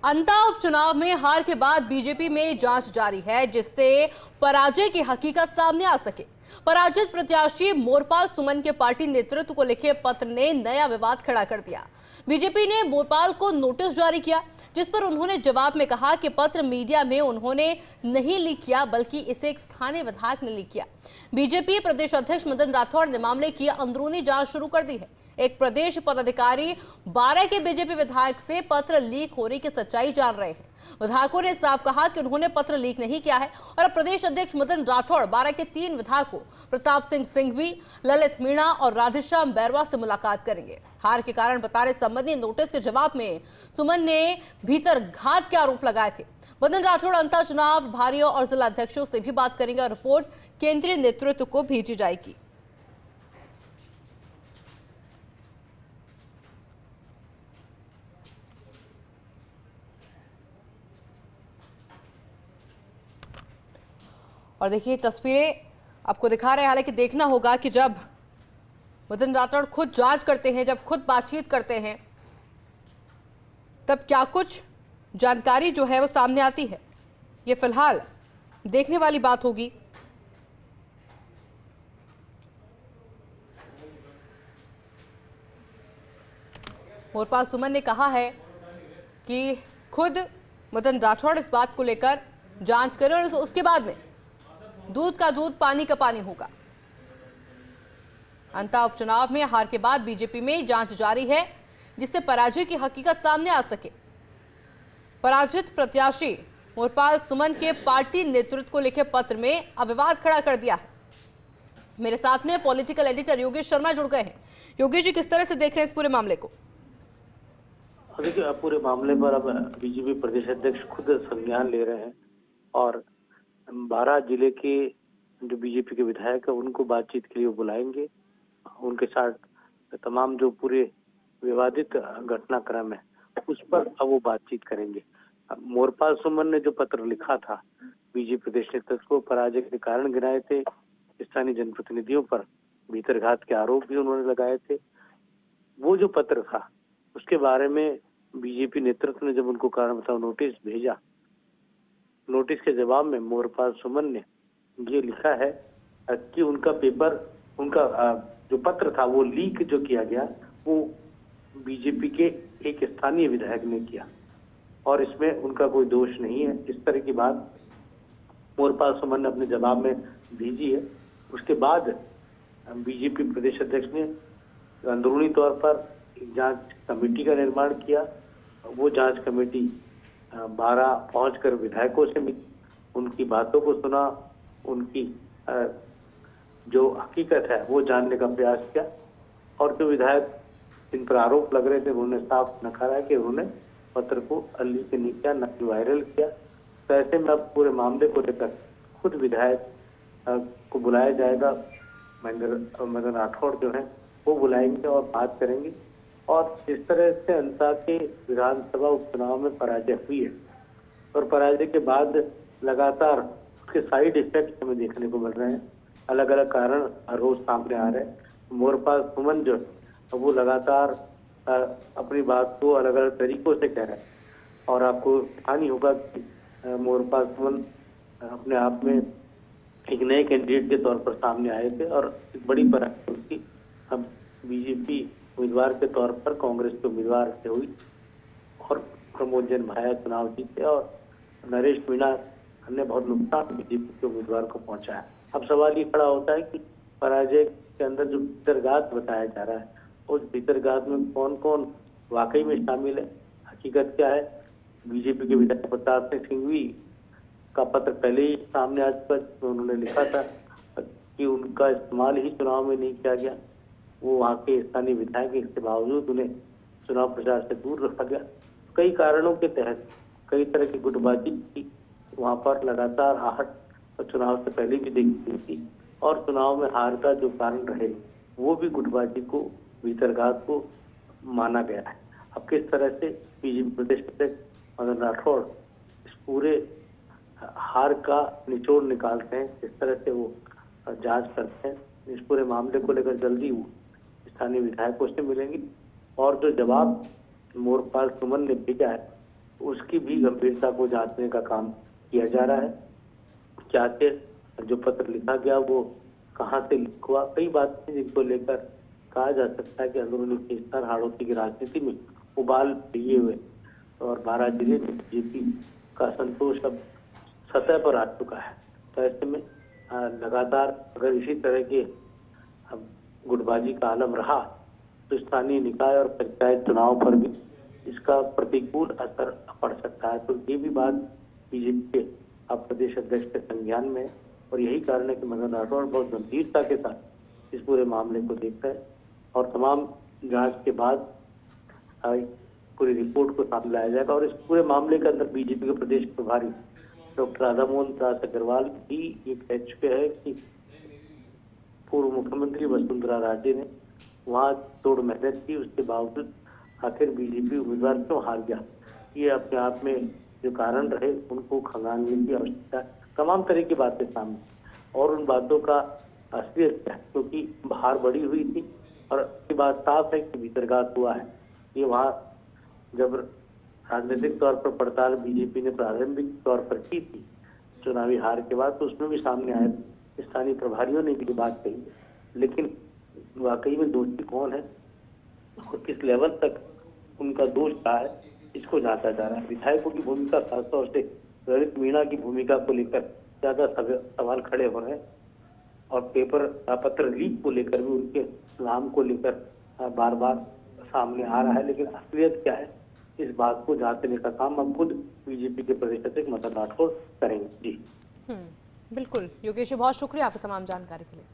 अंता उपचुनाव में हार के बाद बीजेपी में जांच जारी है, जिससे पराजय की हकीकत सामने आ सके। पराजित प्रत्याशी मोरपाल सुमन के पार्टी नेतृत्व को लिखे पत्र ने नया विवाद खड़ा कर दिया। बीजेपी ने मोरपाल को नोटिस जारी किया, जिस पर उन्होंने जवाब में कहा कि पत्र मीडिया में उन्होंने नहीं लीक किया, बल्कि इसे एक स्थानीय विधायक ने लीक किया। बीजेपी प्रदेश अध्यक्ष मदन राठौड़ ने मामले की अंदरूनी जांच शुरू कर दी है। एक प्रदेश पदाधिकारी 12 के बीजेपी विधायक से पत्र लीक होने की सच्चाई जान रहे हैं। विधायकों ने साफ कहा कि उन्होंने पत्र लीक नहीं किया है और अब प्रदेश अध्यक्ष मदन राठौड़ 12 के 3 विधायकों प्रताप सिंह सिंघवी, ललित मीणा और राधेश्याम बैरवा से मुलाकात करेंगे। हार के कारण बता रहे संबंधी नोटिस के जवाब में सुमन ने भीतर घात के आरोप लगाए थे। मदन राठौड़ अंतर चुनाव प्रभारियों और जिला अध्यक्षों से भी बात करेंगे और रिपोर्ट केंद्रीय नेतृत्व को भेजी जाएगी। और देखिए तस्वीरें आपको दिखा रहे हैं। हालांकि देखना होगा कि जब मदन राठौड़ खुद जांच करते हैं, जब खुद बातचीत करते हैं, तब क्या कुछ जानकारी जो है वो सामने आती है। ये फिलहाल देखने वाली बात होगी। मोरपाल सुमन ने कहा है कि खुद मदन राठौड़ इस बात को लेकर जांच करें और उसके बाद में दूध का दूध पानी का पानी होगा। अंता उपचुनाव में हार के बाद बीजेपी में जांच जारी है, जिससे पराजय की हकीकत सामने आ सके। पराजित प्रत्याशी मोरपाल सुमन के पार्टी नेतृत्व को लिखे पत्र में अविवाद खड़ा कर दिया है। मेरे साथ में पॉलिटिकल एडिटर योगेश शर्मा जुड़ गए हैं। योगेश जी, किस तरह से देख रहे हैं इस पूरे मामले को? देखिए, पूरे मामले पर अब बीजेपी प्रदेश अध्यक्ष खुद संज्ञान ले रहे हैं और 12 जिले के जो बीजेपी के विधायक है उनको बातचीत के लिए बुलाएंगे। उनके साथ तमाम जो पूरे विवादित घटनाक्रम है उस पर अब वो बातचीत करेंगे। मोरपाल सुमन ने जो पत्र लिखा था बीजेपी प्रदेश नेतृत्व को, पराजय के कारण गिनाए थे, स्थानीय जनप्रतिनिधियों पर भीतरघात के आरोप भी उन्होंने लगाए थे। वो जो पत्र था उसके बारे में बीजेपी नेतृत्व ने जब उनको कारण बताओ नोटिस भेजा, नोटिस के जवाब में मोरपाल सुमन ने ये लिखा है कि उनका पेपर, उनका जो पत्र था वो लीक जो किया गया वो बीजेपी के एक स्थानीय विधायक ने किया और इसमें उनका कोई दोष नहीं है। इस तरह की बात मोरपाल सुमन ने अपने जवाब में भेजी है। उसके बाद बीजेपी प्रदेश अध्यक्ष ने अंदरूनी तौर पर एक जांच कमेटी का निर्माण किया। वो जांच कमेटी 12 पहुंचकर विधायकों से मिली, उनकी बातों को सुना, उनकी जो हकीकत है वो जानने का प्रयास किया और जो विधायक जिन पर आरोप लग रहे थे उन्होंने साफ नकारा है कि उन्होंने पत्र को लीक नहीं किया, न कि वायरल किया। तो ऐसे में अब पूरे मामले को लेकर खुद विधायक को बुलाया जाएगा। मदन राठौड़ जो है वो बुलाएंगे और बात करेंगे। और इस तरह से अंता के विधानसभा उपचुनाव में पराजय हुई है और पराजय के बाद लगातार उसके साइड इफेक्ट हमें देखने को मिल रहे हैं। अलग अलग कारण रोज सामने आ रहे हैं। मोरपाल सुमन जो वो लगातार अपनी बात को अलग अलग तरीकों से कह रहे हैं और आपको ध्यान ही होगा कि मोरपाल सुमन अपने आप में एक नए कैंडिडेट के तौर पर सामने आए थे और एक बड़ी पराजय उसकी अब बीजेपी उम्मीदवार के तौर पर कांग्रेस के उम्मीदवार से हुई और प्रमोद जैन भाया चुनाव जीते और नरेश मीणा ने बहुत नुकसान बीजेपी के उम्मीदवार को पहुंचाया। अब सवाल ये खड़ा होता है कि पराजय के अंदर जो भीतरघात बताया जा रहा है उस भीतरघात में कौन कौन वाकई में शामिल है, हकीकत क्या है। बीजेपी के विधायक प्रताप सिंह सिंघवी का पत्र पहले ही सामने आ चुका, उन्होंने लिखा था कि उनका इस्तेमाल ही चुनाव में नहीं किया गया। वो वहाँ के स्थानीय विधायक के बावजूद उन्हें चुनाव प्रचार से दूर रखा गया। कई कारणों के तहत कई तरह की गुटबाजी की वहाँ पर लगातार आहट चुनाव से पहले भी देखी थी और चुनाव में हार का जो कारण रहे वो भी गुटबाजी को, भीतरघात को माना गया है। अब किस तरह से बीजेपी प्रदेश अध्यक्ष मदन राठौड़ इस पूरे हार का निचोड़ निकालते हैं, किस तरह से वो जांच करते हैं, इस पूरे मामले को लेकर जल्दी वो स्थानीय विधायकों से मिलेंगे और जो जवाब मोरपाल सुमन ने भेजा है उसकी भी गंभीरता को जांचने का काम किया जा रहा है। क्या थे जो पत्र लिखा गया वो कहाँ से लिखा हुआ, कई बातें जिनको लेकर कहा जा सकता है कि अंदरूनी खींचतान हाड़ौती की राजनीति में उबाल लिए हुए और 12 जिले में बीजेपी का संतोष अब सतह पर आ चुका है। तो ऐसे में लगातार अगर इसी तरह के गुटबाजी का आलम रहा तो स्थानीय निकाय और पंचायत चुनाव पर भी इसका प्रतिकूल असर पड़ सकता है। तो ये भी बात बीजेपी के अब प्रदेश अध्यक्ष के संज्ञान में है और यही कारण है कि मदन राठौड़ बहुत गंभीरता के साथ इस पूरे मामले को देखता है और तमाम जांच के बाद पूरी रिपोर्ट को सामने लाया जाएगा। और इस पूरे मामले के अंदर बीजेपी के प्रदेश प्रभारी डॉक्टर राधामोहन दास अग्रवाल भी ये कह चुके हैं कि पूर्व मुख्यमंत्री वसुंधरा राजे ने वहां तोड़ मेहनत की, उसके बावजूद आखिर बीजेपी उम्मीदवार क्यों हार गया, ये अपने आप में जो कारण रहे उनको खंगालने की आवश्यकता, तमाम तरह की बातें सामने और उन बातों का असलियत क्या है, क्योंकि बाहर बड़ी हुई थी और ये बात साफ है कि भीतरघात हुआ है। ये वहाँ जब राजनीतिक तौर पर पड़ताल बीजेपी ने प्रारंभिक तौर पर की थी चुनावी हार के बाद, तो उसमें भी सामने आया, स्थानीय प्रभारियों ने भी बात कही, लेकिन वाकई में दोषी कौन है और किस लेवल तक उनका दोष रहा है इसको जांचा जा रहा है। विधायकों की भूमिका खासतौर से ललित मीणा की भूमिका को लेकर ज्यादा सवाल खड़े हो रहे हैं और पत्र लीक को लेकर भी उनके नाम को लेकर बार बार सामने आ रहा है, लेकिन असलियत क्या है इस बात को जांचने का काम अब खुद बीजेपी के प्रदेश अध्यक्ष मदन राठौड़ करेंगे। जी बिल्कुल योगेश, बहुत शुक्रिया आपकी तमाम जानकारी के लिए।